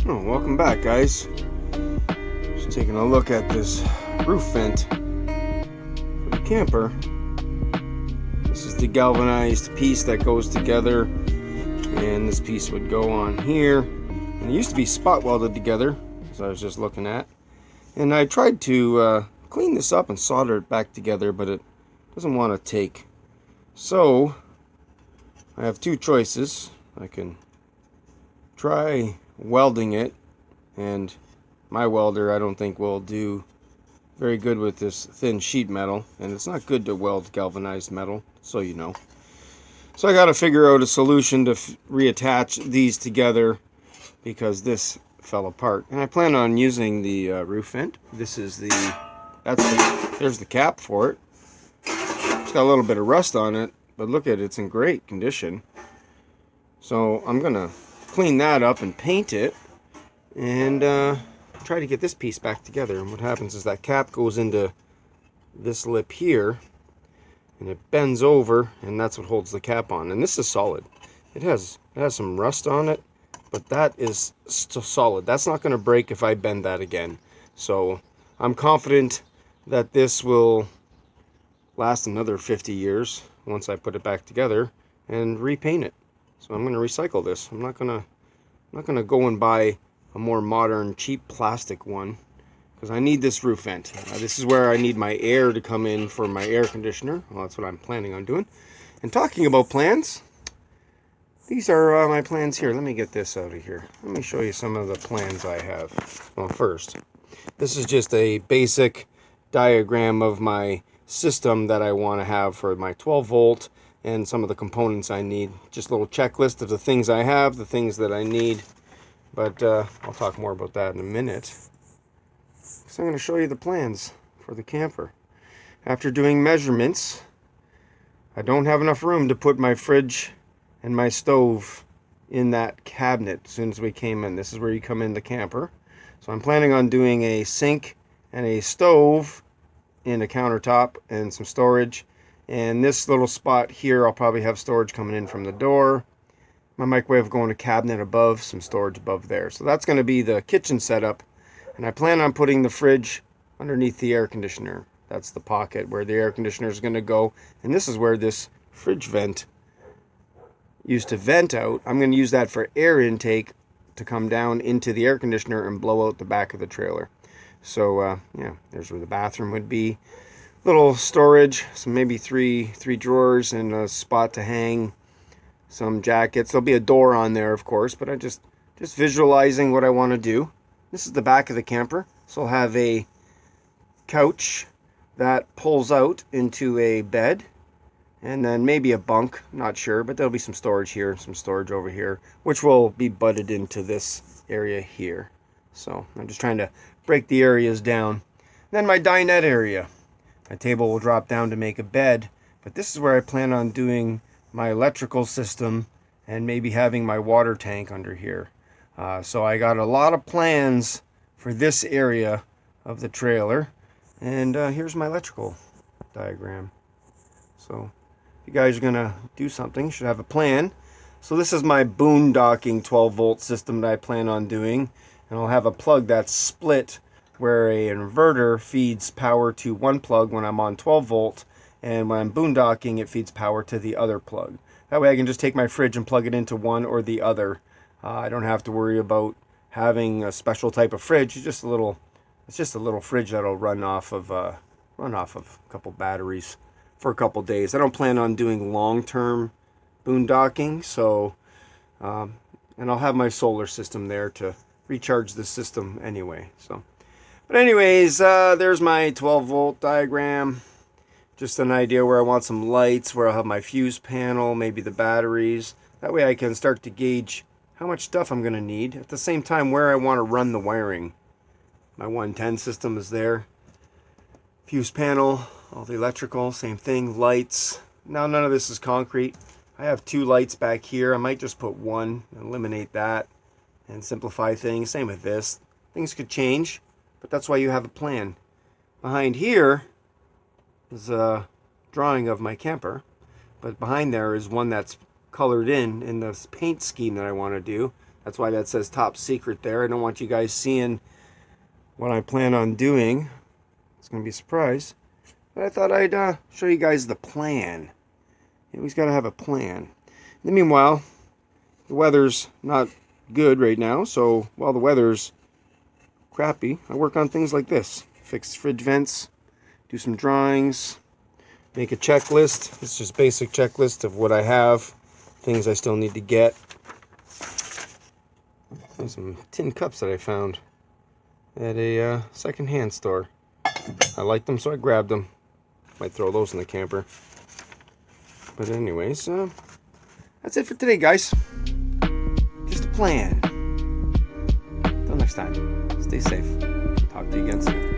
Oh, welcome back, guys. Just taking a look at this roof vent for the camper. This is the galvanized piece that goes together, and this piece would go on here. And it used to be spot welded together, as I was just looking at. And I tried to clean this up and solder it back together, but it doesn't want to take. So I have two choices. I can try welding it, and my welder I don't think will do very good with this thin sheet metal, and it's not good to weld galvanized metal, so you know. So I got to figure out a solution to reattach these together because this fell apart, and I plan on using the roof vent. This is there's the cap for it. It's got a little bit of rust on it, but look at it, it's in great condition. So I'm gonna clean that up and paint it, and try to get this piece back together. And what happens is that cap goes into this lip here, and it bends over, and that's what holds the cap on. And this is solid. It has some rust on it, but that is still solid. That's not going to break if I bend that again. So I'm confident that this will last another 50 years once I put it back together and repaint it. So I'm going to recycle this. I'm not gonna go and buy a more modern, cheap plastic one, because I need this roof vent. This is where I need my air to come in for my air conditioner. Well, that's what I'm planning on doing. And talking about plans, these are my plans here. Let me get this out of here. Let me show you some of the plans I have. Well, first, this is just a basic diagram of my system that I want to have for my 12 volt and some of the components I need. Just a little checklist of the things I have, the things that I need. But I'll talk more about that in a minute. So I'm going to show you the plans for the camper. After doing measurements, I don't have enough room to put my fridge and my stove in that cabinet as soon as we came in. This is where you come in the camper. So I'm planning on doing a sink and a stove in a countertop and some storage. And this little spot here, I'll probably have storage coming in from the door. My microwave going to cabinet above, some storage above there. So that's going to be the kitchen setup. And I plan on putting the fridge underneath the air conditioner. That's the pocket where the air conditioner is going to go. And this is where this fridge vent used to vent out. I'm going to use that for air intake to come down into the air conditioner and blow out the back of the trailer. So yeah, there's where the bathroom would be. Little storage, so maybe three drawers and a spot to hang some jackets. There'll be a door on there, of course, but I'm just visualizing what I want to do. This is the back of the camper, so I'll have a couch that pulls out into a bed, and then maybe a bunk, not sure, but there'll be some storage here, some storage over here, which will be butted into this area here. So I'm just trying to break the areas down. Then my dinette area. My table will drop down to make a bed, but this is where I plan on doing my electrical system and maybe having my water tank under here. So I got a lot of plans for this area of the trailer, and here's my electrical diagram. So if you guys are gonna do something, you should have a plan. So this is my boondocking 12 volt system that I plan on doing, and I'll have a plug that's split where a inverter feeds power to one plug when I'm on 12 volt, and when I'm boondocking it feeds power to the other plug. That way I can just take my fridge and plug it into one or the other. I don't have to worry about having a special type of fridge. It's just a little fridge that'll run off of a couple batteries for a couple days. I don't plan on doing long-term boondocking, so and I'll have my solar system there to recharge the system anyway. So but anyways, there's my 12 volt diagram. Just an idea where I want some lights, where I'll have my fuse panel, maybe the batteries. That way I can start to gauge how much stuff I'm going to need. At the same time, where I want to run the wiring. My 110 system is there. Fuse panel, all the electrical, same thing, lights. Now none of this is concrete. I have two lights back here. I might just put one, eliminate that, and simplify things. Same with this. Things could change, but that's why you have a plan. Behind here is a drawing of my camper, but behind there is one that's colored in the paint scheme that I want to do. That's why that says top secret there. I don't want you guys seeing what I plan on doing. It's going to be a surprise. But I thought I'd show you guys the plan. You always got to have a plan. In the meanwhile, the weather's not good right now, so while the weather's crappy, I work on things like this. Fix fridge vents, do some drawings, make a checklist. It's just basic checklist of what I have, things I still need to get. There's some tin cups that I found at a second-hand store. I liked them, so I grabbed them. Might throw those in the camper. But anyways, that's it for today, guys. Just a plan. Until next time, stay safe. Talk to you again soon.